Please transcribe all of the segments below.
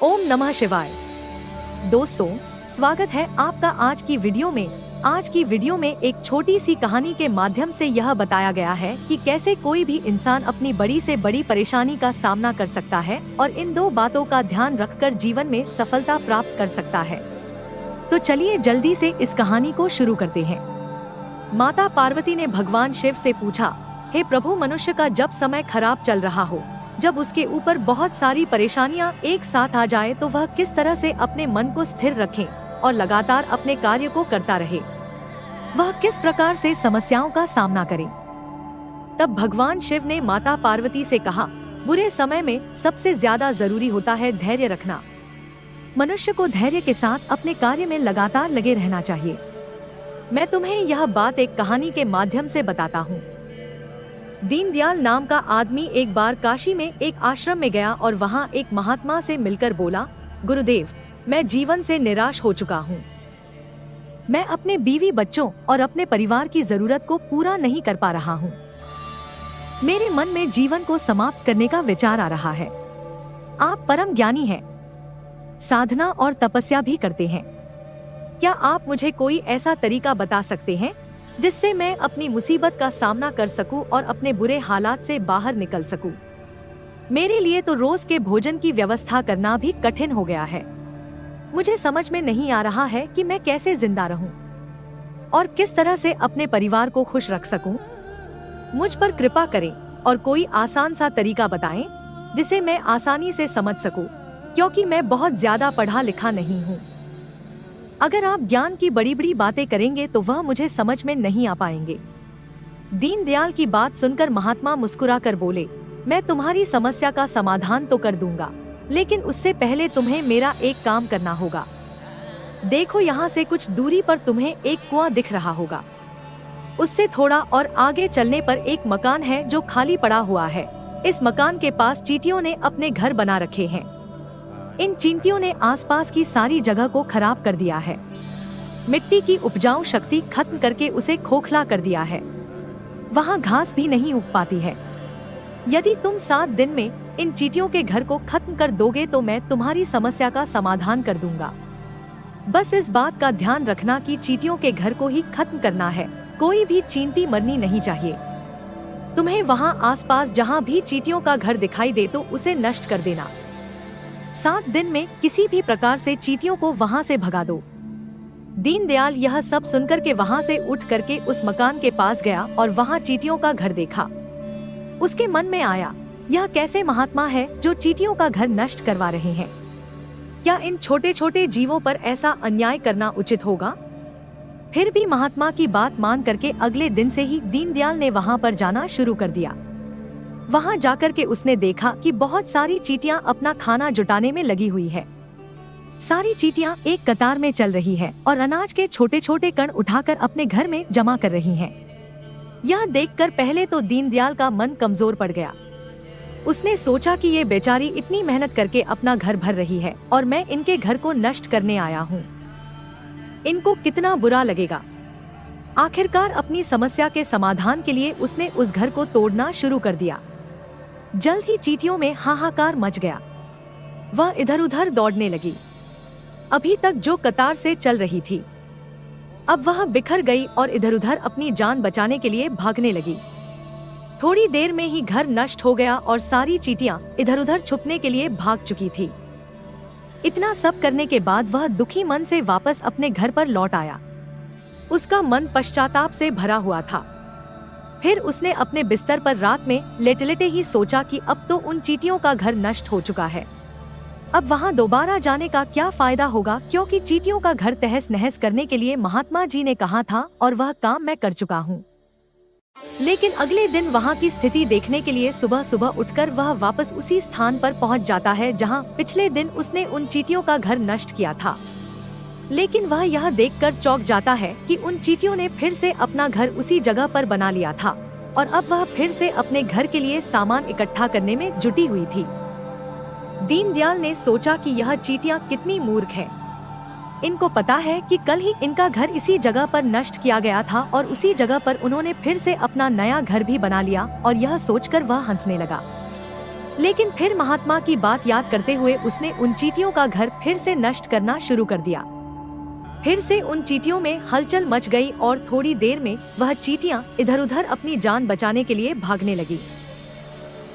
ओम नमः शिवाय। दोस्तों, स्वागत है आपका आज की वीडियो में। आज की वीडियो में एक छोटी सी कहानी के माध्यम से यह बताया गया है कि कैसे कोई भी इंसान अपनी बड़ी से बड़ी परेशानी का सामना कर सकता है और इन दो बातों का ध्यान रखकर जीवन में सफलता प्राप्त कर सकता है। तो चलिए जल्दी से इस कहानी को शुरू करते हैं। माता पार्वती ने भगवान शिव से पूछा, हे प्रभु, मनुष्य का जब समय खराब चल रहा हो, जब उसके ऊपर बहुत सारी परेशानियां एक साथ आ जाए, तो वह किस तरह से अपने मन को स्थिर रखे और लगातार अपने कार्य को करता रहे, वह किस प्रकार से समस्याओं का सामना करे। तब भगवान शिव ने माता पार्वती से कहा, बुरे समय में सबसे ज्यादा जरूरी होता है धैर्य रखना। मनुष्य को धैर्य के साथ अपने कार्य में लगातार लगे रहना चाहिए। मैं तुम्हें यह बात एक कहानी के माध्यम से बताता हूँ। दीनदयाल नाम का आदमी एक बार काशी में एक आश्रम में गया और वहाँ एक महात्मा से मिलकर बोला, गुरुदेव, मैं जीवन से निराश हो चुका हूँ। मैं अपने बीवी बच्चों और अपने परिवार की जरूरत को पूरा नहीं कर पा रहा हूँ। मेरे मन में जीवन को समाप्त करने का विचार आ रहा है। आप परम ज्ञानी हैं, साधना और तपस्या भी करते हैं। क्या आप मुझे कोई ऐसा तरीका बता सकते हैं जिससे मैं अपनी मुसीबत का सामना कर सकूं और अपने बुरे हालात से बाहर निकल सकूं? मेरे लिए तो रोज के भोजन की व्यवस्था करना भी कठिन हो गया है। मुझे समझ में नहीं आ रहा है कि मैं कैसे जिंदा रहूं और किस तरह से अपने परिवार को खुश रख सकूं। मुझ पर कृपा करें और कोई आसान सा तरीका बताएं जिसे मैं आसानी से समझ सकूं, क्योंकि मैं बहुत ज्यादा पढ़ा लिखा नहीं हूं। अगर आप ज्ञान की बड़ी बड़ी बातें करेंगे तो वह मुझे समझ में नहीं आ पाएंगे। दीनदयाल की बात सुनकर महात्मा मुस्कुराकर बोले, मैं तुम्हारी समस्या का समाधान तो कर दूंगा, लेकिन उससे पहले तुम्हें मेरा एक काम करना होगा। देखो, यहाँ से कुछ दूरी पर तुम्हें एक कुआं दिख रहा होगा। उससे थोड़ा और आगे चलने पर एक मकान है जो खाली पड़ा हुआ है। इस मकान के पास चींटियों ने अपने घर बना रखे हैं। इन चींटियों ने आसपास की सारी जगह को खराब कर दिया है। मिट्टी की उपजाऊ शक्ति खत्म करके उसे खोखला कर दिया है। वहाँ घास भी नहीं उग पाती है। यदि तुम 7 दिन में इन चींटियों के घर को खत्म कर दोगे तो मैं तुम्हारी समस्या का समाधान कर दूंगा। बस इस बात का ध्यान रखना कि चींटियों के घर को ही खत्म करना है, कोई भी चींटी मरनी नहीं चाहिए। तुम्हें वहाँ आसपास जहाँ भी चींटियों का घर दिखाई दे तो उसे नष्ट कर देना। 7 दिन में किसी भी प्रकार से चींटियों को वहाँ से भगा दो। दीनदयाल यह सब सुनकर के वहाँ से उठ करके उस मकान के पास गया और वहाँ चींटियों का घर देखा। उसके मन में आया, यह कैसे महात्मा है जो चींटियों का घर नष्ट करवा रहे हैं? क्या इन छोटे छोटे जीवों पर ऐसा अन्याय करना उचित होगा? फिर भी महात्मा की बात मान करके अगले दिन से ही दीनदयाल ने वहाँ पर जाना शुरू कर दिया। वहाँ जाकर के उसने देखा कि बहुत सारी चींटियां अपना खाना जुटाने में लगी हुई है। सारी चींटियां एक कतार में चल रही है और अनाज के छोटे छोटे कण उठाकर अपने घर में जमा कर रही हैं। यह देखकर पहले तो दीनदयाल का मन कमजोर पड़ गया। उसने सोचा कि ये बेचारी इतनी मेहनत करके अपना घर भर रही है और मैं इनके घर को नष्ट करने आया हूँ। इनको कितना बुरा लगेगा। आखिरकार अपनी समस्या के समाधान के लिए उसने उस घर को तोड़ना शुरू कर दिया। जल्द ही चींटियों में हाहाकार मच गया। वह इधर उधर दौड़ने लगी। अभी तक जो कतार से चल रही थी, अब वह बिखर गई और इधर उधर अपनी जान बचाने के लिए भागने लगी। थोड़ी देर में ही घर नष्ट हो गया और सारी चींटियां इधर उधर छुपने के लिए भाग चुकी थी। इतना सब करने के बाद वह दुखी मन से वापस अपने घर पर लौट आया। उसका मन पश्चाताप से भरा हुआ था। फिर उसने अपने बिस्तर पर रात में लेटे लेटे ही सोचा कि अब तो उन चींटियों का घर नष्ट हो चुका है। अब वहाँ दोबारा जाने का क्या फायदा होगा, क्योंकि चींटियों का घर तहस नहस करने के लिए महात्मा जी ने कहा था और वह काम मैं कर चुका हूँ। लेकिन अगले दिन वहाँ की स्थिति देखने के लिए सुबह सुबह उठकर वह वापस उसी स्थान पर पहुँच जाता है जहाँ पिछले दिन उसने उन चींटियों का घर नष्ट किया था। लेकिन वह यह देखकर चौंक जाता है कि उन चींटियों ने फिर से अपना घर उसी जगह पर बना लिया था और अब वह फिर से अपने घर के लिए सामान इकट्ठा करने में जुटी हुई थी। दीनदयाल ने सोचा कि यह चींटियां कितनी मूर्ख हैं। इनको पता है कि कल ही इनका घर इसी जगह पर नष्ट किया गया था और उसी जगह पर उन्होंने फिर से अपना नया घर भी बना लिया, और यह सोचकर वह हंसने लगा। लेकिन फिर महात्मा की बात याद करते हुए उसने उन चींटियों का घर फिर से नष्ट करना शुरू कर दिया। फिर से उन चींटियों में हलचल मच गई और थोड़ी देर में वह चींटियां इधर उधर अपनी जान बचाने के लिए भागने लगी।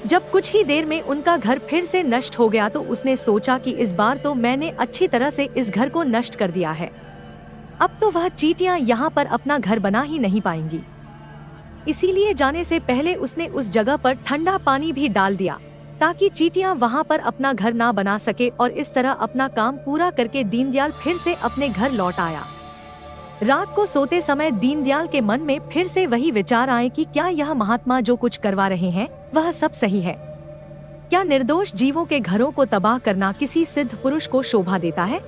जब कुछ ही देर में उनका घर फिर से नष्ट हो गया तो उसने सोचा कि इस बार तो मैंने अच्छी तरह से इस घर को नष्ट कर दिया है। अब तो वह चींटियां यहाँ पर अपना घर बना ही नहीं पाएंगी। इसीलिए जाने से पहले उसने उस जगह पर ठंडा पानी भी डाल दिया ताकि चींटियां वहाँ पर अपना घर ना बना सके, और इस तरह अपना काम पूरा करके दीनदयाल फिर से अपने घर लौट आया। रात को सोते समय दीनदयाल के मन में फिर से वही विचार आए कि क्या यह महात्मा जो कुछ करवा रहे हैं वह सब सही है? क्या निर्दोष जीवों के घरों को तबाह करना किसी सिद्ध पुरुष को शोभा देता है?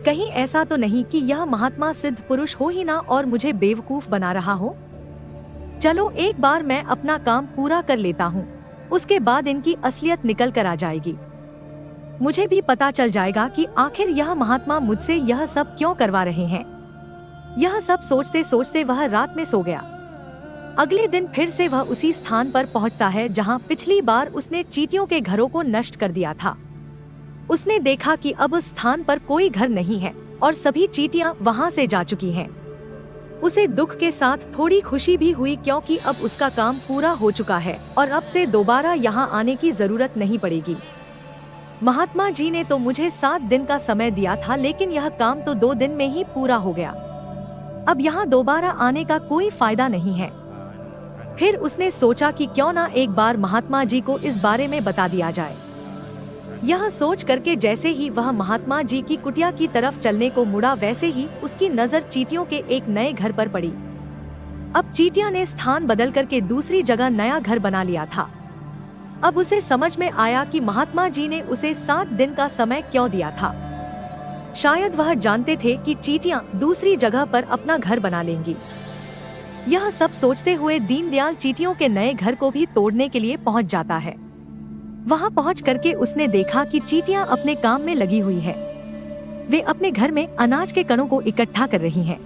कहीं ऐसा तो नहीं कि यह महात्मा सिद्ध पुरुष हो ही ना और मुझे बेवकूफ बना रहा हो? चलो एक बार मैं अपना काम पूरा कर लेता हूँ, उसके बाद इनकी असलियत निकल कर आ जाएगी। मुझे भी पता चल जाएगा कि आखिर यह महात्मा मुझसे यह सब क्यों करवा रहे हैं। यह सब सोचते सोचते वह रात में सो गया। अगले दिन फिर से वह उसी स्थान पर पहुंचता है जहां पिछली बार उसने चींटियों के घरों को नष्ट कर दिया था। उसने देखा कि अब उस स्थान पर कोई घर नहीं है और सभी चींटियां वहां से जा चुकी हैं। उसे दुख के साथ थोड़ी खुशी भी हुई क्योंकि अब उसका काम पूरा हो चुका है और अब से दोबारा यहाँ आने की जरूरत नहीं पड़ेगी। महात्मा जी ने तो मुझे 7 दिन का समय दिया था, लेकिन यह काम तो 2 दिन में ही पूरा हो गया। अब यहाँ दोबारा आने का कोई फायदा नहीं है। फिर उसने सोचा कि क्यों ना एक बार महात्मा जी को इस बारे में बता दिया जाए। यह सोच करके जैसे ही वह महात्मा जी की कुटिया की तरफ चलने को मुड़ा, वैसे ही उसकी नजर चींटियों के एक नए घर पर पड़ी। अब चींटियां ने स्थान बदल करके दूसरी जगह नया घर बना लिया था। अब उसे समझ में आया कि महात्मा जी ने उसे 7 दिन का समय क्यों दिया था। शायद वह जानते थे कि चींटियां दूसरी जगह पर अपना घर बना लेंगी। यह सब सोचते हुए दीनदयाल चींटियों के नए घर को भी तोड़ने के लिए पहुंच जाता है। वहां पहुंच करके उसने देखा कि चींटियां अपने काम में लगी हुई है। वे अपने घर में अनाज के कणों को इकट्ठा कर रही हैं।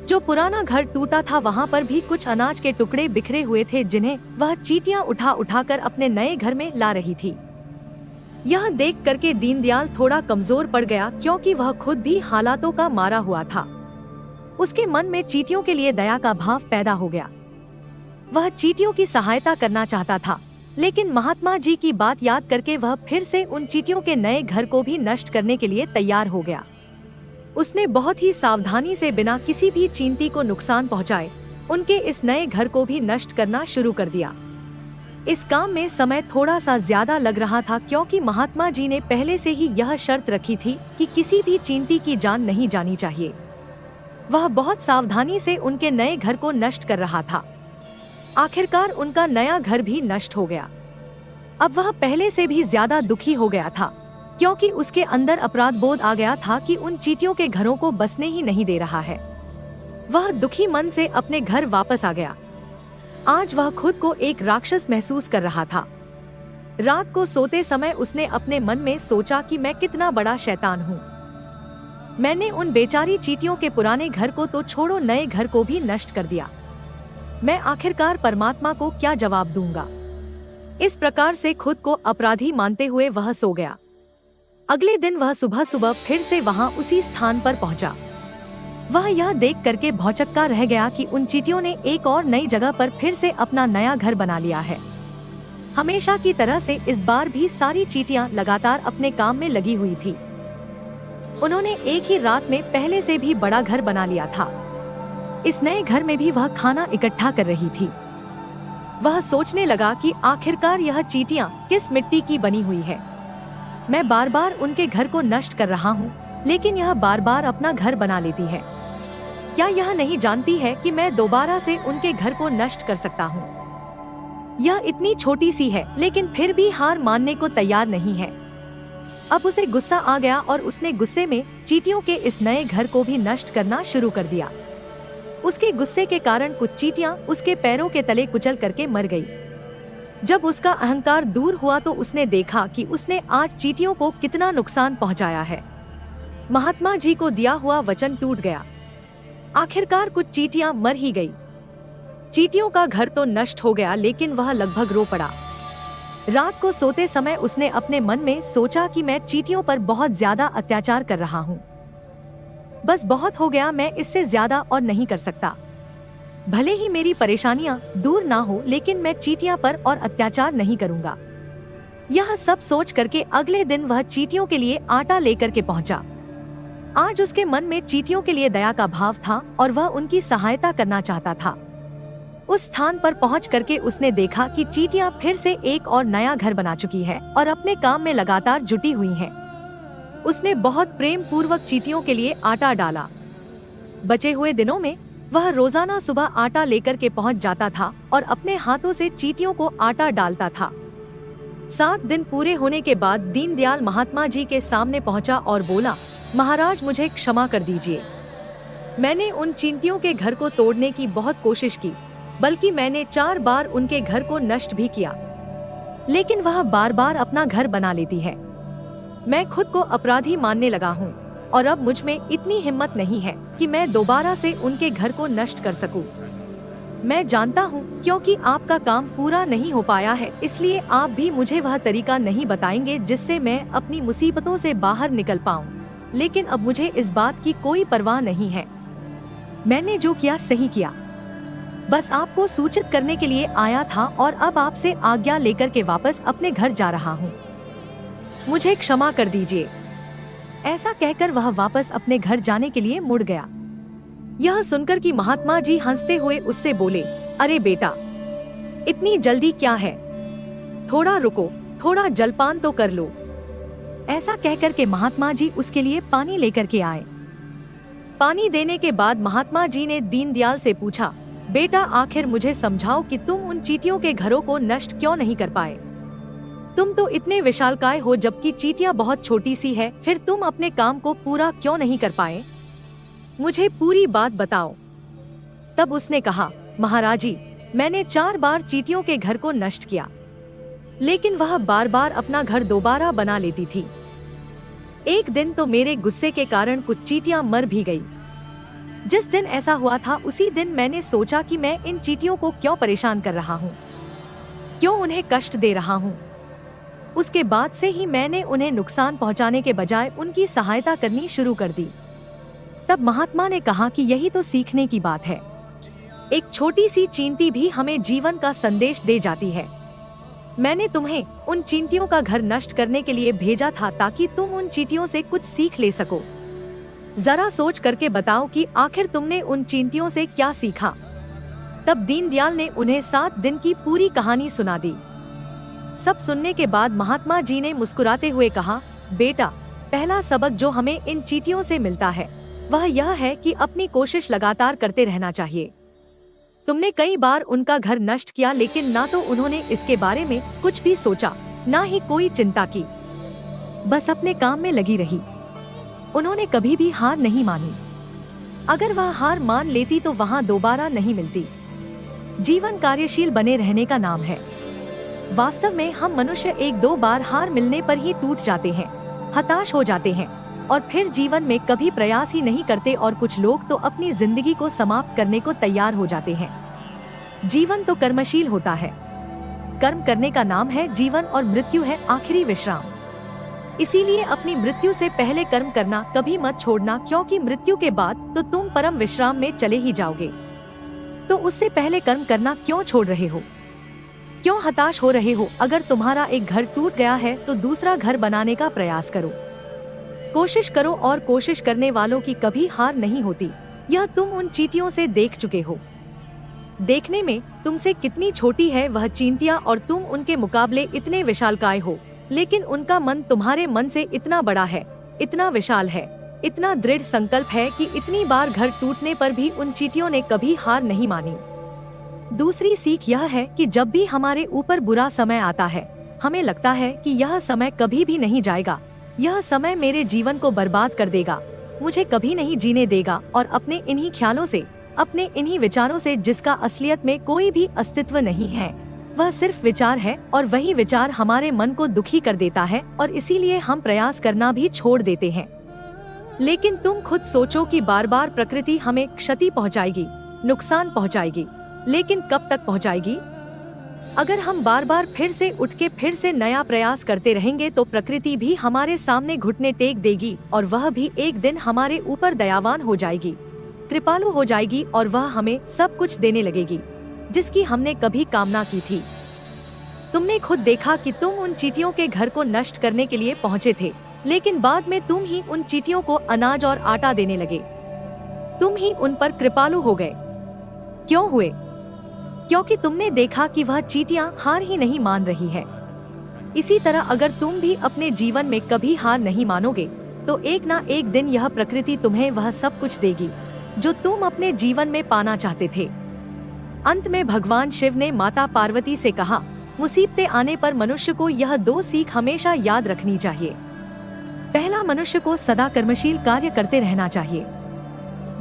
जो पुराना घर टूटा था वहां पर भी कुछ अनाज के टुकड़े बिखरे हुए थे, जिन्हें वह चींटियां उठा उठा कर अपने नए घर में ला रही थी। यह देख करके दीनदयाल थोड़ा कमजोर पड़ गया क्योंकि वह खुद भी हालातों का मारा हुआ था। उसके मन में चींटियों के लिए दया का भाव पैदा हो गया। वह चींटियों की सहायता करना चाहता था, लेकिन महात्मा जी की बात याद करके वह फिर से उन चींटियों के नए घर को भी नष्ट करने के लिए तैयार हो गया। उसने बहुत ही सावधानी से बिना किसी भी चींटी को नुकसान पहुंचाए उनके इस नए घर को भी नष्ट करना शुरू कर दिया। इस काम में समय थोड़ा सा ज्यादा लग रहा था क्योंकि महात्मा जी ने पहले से ही यह शर्त रखी थी कि किसी भी चींटी की जान नहीं जानी चाहिए। वह बहुत सावधानी से उनके नए घर को नष्ट कर रहा था। आखिरकार उनका नया घर भी नष्ट हो गया। अब वह पहले से भी ज्यादा दुखी हो गया था क्योंकि उसके अंदर अपराध बोध आ गया था कि उन चींटियों के घरों को बसने ही नहीं दे रहा है। वह दुखी मन से अपने घर वापस आ गया। आज वह खुद को एक राक्षस महसूस कर रहा था। रात को सोते समय उसने अपने मन में सोचा कि मैं कितना बड़ा शैतान हूँ। मैंने उन बेचारी चींटियों के पुराने घर को तो छोड़ो, नए घर को भी नष्ट कर दिया। मैं आखिरकार परमात्मा को क्या जवाब दूंगा। इस प्रकार से खुद को अपराधी मानते हुए वह सो गया। अगले दिन वह सुबह सुबह फिर से वहां उसी स्थान पर पहुंचा। वह यह देख करके भौचक्का रह गया कि उन चींटियों ने एक और नई जगह पर फिर से अपना नया घर बना लिया है। हमेशा की तरह से इस बार भी सारी चींटियां लगातार अपने काम में लगी हुई थी। उन्होंने एक ही रात में पहले से भी बड़ा घर बना लिया था। इस नए घर में भी वह खाना इकट्ठा कर रही थी। वह सोचने लगा कि आखिरकार यह चींटियां किस मिट्टी की बनी हुई है। मैं बार बार उनके घर को नष्ट कर रहा हूँ, लेकिन यह बार बार अपना घर बना लेती है। क्या यह नहीं जानती है कि मैं दोबारा से उनके घर को नष्ट कर सकता हूँ? यह इतनी छोटी सी है लेकिन फिर भी हार मानने को तैयार नहीं है। अब उसे गुस्सा आ गया और उसने गुस्से में चींटियों के इस नए घर को भी नष्ट करना शुरू कर दिया। उसके गुस्से के कारण कुछ चींटियां उसके पैरों के तले कुचल करके मर गई। जब उसका अहंकार दूर हुआ तो उसने देखा कि उसने आज चींटियों को कितना नुकसान पहुंचाया है। महात्मा जी को दिया हुआ वचन टूट गया। आखिरकार कुछ चींटियां मर ही गई। चींटियों का घर तो नष्ट हो गया, लेकिन वह लगभग रो पड़ा। रात को सोते समय उसने अपने मन में सोचा कि मैं चींटियों पर बहुत ज्यादा अत्याचार कर रहा हूँ। बस बहुत हो गया, मैं इससे ज्यादा और नहीं कर सकता। भले ही मेरी परेशानियां दूर ना हो, लेकिन मैं चींटियों पर और अत्याचार नहीं करूँगा। यह सब सोच करके अगले दिन वह चींटियों के लिए आटा लेकर के पहुँचा। आज उसके मन में चींटियों के लिए दया का भाव था और वह उनकी सहायता करना चाहता था। उस स्थान पर पहुंच करके उसने देखा कि चींटियां फिर से एक और नया घर बना चुकी है और अपने काम में लगातार जुटी हुई हैं। उसने बहुत प्रेम पूर्वक चींटियों के लिए आटा डाला। बचे हुए दिनों में वह रोजाना सुबह आटा लेकर के पहुंच जाता था और अपने हाथों से चींटियों को आटा डालता था। 7 दिन पूरे होने के बाद दीनदयाल महात्मा जी के सामने पहुंचा और बोला, महाराज मुझे क्षमा कर दीजिए। मैंने उन चींटियों के घर को तोड़ने की बहुत कोशिश की, बल्कि मैंने 4 बार उनके घर को नष्ट भी किया, लेकिन वह बार बार अपना घर बना लेती है। मैं खुद को अपराधी मानने लगा हूँ और अब मुझ में इतनी हिम्मत नहीं है कि मैं दोबारा से उनके घर को नष्ट कर सकूं। मैं जानता हूँ क्योंकि आपका काम पूरा नहीं हो पाया है, इसलिए आप भी मुझे वह तरीका नहीं बताएंगे जिससे मैं अपनी मुसीबतों से बाहर निकल पाऊँ। लेकिन अब मुझे इस बात की कोई परवाह नहीं है। मैंने जो किया सही किया, बस आपको सूचित करने के लिए आया था और अब आपसे आज्ञा लेकर के वापस अपने घर जा रहा हूँ। मुझे क्षमा कर दीजिए। ऐसा कहकर वह वापस अपने घर जाने के लिए मुड़ गया। यह सुनकर कि महात्मा जी हंसते हुए उससे बोले, अरे बेटा, इतनी जल्दी क्या है, थोड़ा रुको, थोड़ा जलपान तो कर लो। ऐसा कहकर के महात्मा जी उसके लिए पानी लेकर के आए। पानी देने के बाद महात्मा जी ने दीनदयाल से पूछा, बेटा आखिर मुझे समझाओ कि तुम उन चींटियों के घरों को नष्ट क्यों नहीं कर पाए। तुम तो इतने विशालकाय हो, जबकि चींटियां बहुत छोटी सी है, फिर तुम अपने काम को पूरा क्यों नहीं कर पाए? मुझे पूरी बात बताओ। तब उसने कहा, महाराज जी, मैंने 4 बार चींटियों के घर को नष्ट किया, लेकिन वह बार बार अपना घर दोबारा बना लेती थी। एक दिन तो मेरे गुस्से के कारण कुछ चींटियां मर भी गई। जिस दिन ऐसा हुआ था उसी दिन मैंने सोचा कि मैं इन चींटियों को क्यों परेशान कर रहा हूँ, क्यों उन्हें कष्ट दे रहा हूँ। उसके बाद से ही मैंने उन्हें नुकसान पहुँचाने के बजाय उनकी सहायता करनी शुरू कर दी। तब महात्मा ने कहा कि यही तो सीखने की बात है। एक छोटी सी चींटी भी हमें जीवन का संदेश दे जाती है। मैंने तुम्हें उन चींटियों का घर नष्ट करने के लिए भेजा था ताकि तुम उन चींटियों से कुछ सीख ले सको। जरा सोच करके बताओ कि आखिर तुमने उन चींटियों से क्या सीखा। तब दीनदयाल ने उन्हें 7 दिन की पूरी कहानी सुना दी। सब सुनने के बाद महात्मा जी ने मुस्कुराते हुए कहा, बेटा, पहला सबक जो हमें इन चींटियों से मिलता है वह यह है कि अपनी कोशिश लगातार करते रहना चाहिए। तुमने कई बार उनका घर नष्ट किया, लेकिन ना तो उन्होंने इसके बारे में कुछ भी सोचा, ना ही कोई चिंता की, बस अपने काम में लगी रही। उन्होंने कभी भी हार नहीं मानी। अगर वह हार मान लेती तो वहाँ दोबारा नहीं मिलती। जीवन कार्यशील बने रहने का नाम है। वास्तव में हम मनुष्य 1-2 बार हार मिलने पर ही टूट जाते हैं, हताश हो जाते हैं और फिर जीवन में कभी प्रयास ही नहीं करते, और कुछ लोग तो अपनी जिंदगी को समाप्त करने को तैयार हो जाते हैं। जीवन तो कर्मशील होता है। कर्म करने का नाम है जीवन और मृत्यु है आखिरी विश्राम। इसीलिए अपनी मृत्यु से पहले कर्म करना कभी मत छोड़ना, क्योंकि मृत्यु के बाद तो तुम परम विश्राम में चले ही जाओगे। तो उससे पहले कर्म करना क्यों छोड़ रहे हो? क्यों हताश हो रहे हो? अगर तुम्हारा एक घर टूट गया है तो दूसरा घर बनाने का प्रयास करो। कोशिश करो, और कोशिश करने वालों की कभी हार नहीं होती। यह तुम उन चींटियों से देख चुके हो। देखने में तुमसे कितनी छोटी है वह चींटियां और तुम उनके मुकाबले इतने विशालकाय हो, लेकिन उनका मन तुम्हारे मन से इतना बड़ा है, इतना विशाल है, इतना दृढ़ संकल्प है कि इतनी बार घर टूटने पर भी उन चींटियों ने कभी हार नहीं मानी। दूसरी सीख यह है कि जब भी हमारे ऊपर बुरा समय आता है, हमें लगता है कि यह समय कभी भी नहीं जाएगा, यह समय मेरे जीवन को बर्बाद कर देगा, मुझे कभी नहीं जीने देगा, और अपने इन्हीं ख्यालों से, अपने इन्हीं विचारों से, जिसका असलियत में कोई भी अस्तित्व नहीं है, वह सिर्फ विचार है, और वही विचार हमारे मन को दुखी कर देता है और इसीलिए हम प्रयास करना भी छोड़ देते हैं। लेकिन तुम खुद सोचो कि बार बार प्रकृति हमें क्षति पहुंचाएगी, नुकसान पहुंचाएगी, लेकिन कब तक पहुंचाएगी? अगर हम बार बार फिर से उठ के फिर से नया प्रयास करते रहेंगे तो प्रकृति भी हमारे सामने घुटने टेक देगी और वह भी एक दिन हमारे ऊपर दयावान हो जाएगी, कृपालु हो जाएगी और वह हमें सब कुछ देने लगेगी जिसकी हमने कभी कामना की थी। तुमने खुद देखा कि तुम उन चींटियों के घर को नष्ट करने के लिए पहुँचे थे, लेकिन बाद में तुम ही उन चींटियों को अनाज और आटा देने लगे। तुम ही उन पर कृपालु हो गए। क्यों हुए? क्योंकि तुमने देखा कि वह चींटियां हार ही नहीं मान रही है। इसी तरह अगर तुम भी अपने जीवन में कभी हार नहीं मानोगे तो एक ना एक दिन यह प्रकृति तुम्हें वह सब कुछ देगी जो तुम अपने जीवन में पाना चाहते थे। अंत में भगवान शिव ने माता पार्वती से कहा, मुसीबतें आने पर मनुष्य को यह 2 सीख हमेशा याद रखनी चाहिए। पहला, मनुष्य को सदा कर्मशील कार्य करते रहना चाहिए।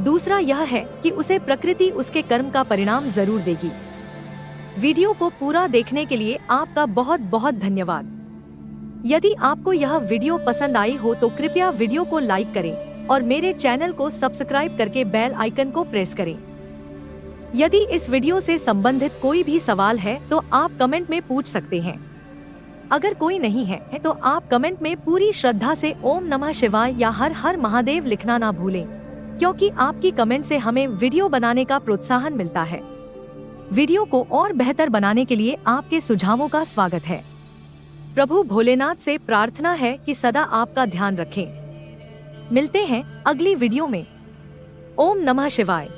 दूसरा यह है कि उसे प्रकृति उसके कर्म का परिणाम जरूर देगी। वीडियो को पूरा देखने के लिए आपका बहुत बहुत धन्यवाद। यदि आपको यह वीडियो पसंद आई हो तो कृपया वीडियो को लाइक करें और मेरे चैनल को सब्सक्राइब करके बेल आइकन को प्रेस करें। यदि इस वीडियो से संबंधित कोई भी सवाल है तो आप कमेंट में पूछ सकते हैं। अगर कोई नहीं है तो आप कमेंट में पूरी श्रद्धा से ओम नमः शिवाय या हर हर महादेव लिखना ना भूलें, क्योंकि आपकी कमेंट से हमें वीडियो बनाने का प्रोत्साहन मिलता है। वीडियो को और बेहतर बनाने के लिए आपके सुझावों का स्वागत है। प्रभु भोलेनाथ से प्रार्थना है कि सदा आपका ध्यान रखें। मिलते हैं अगली वीडियो में। ओम नमः शिवाय।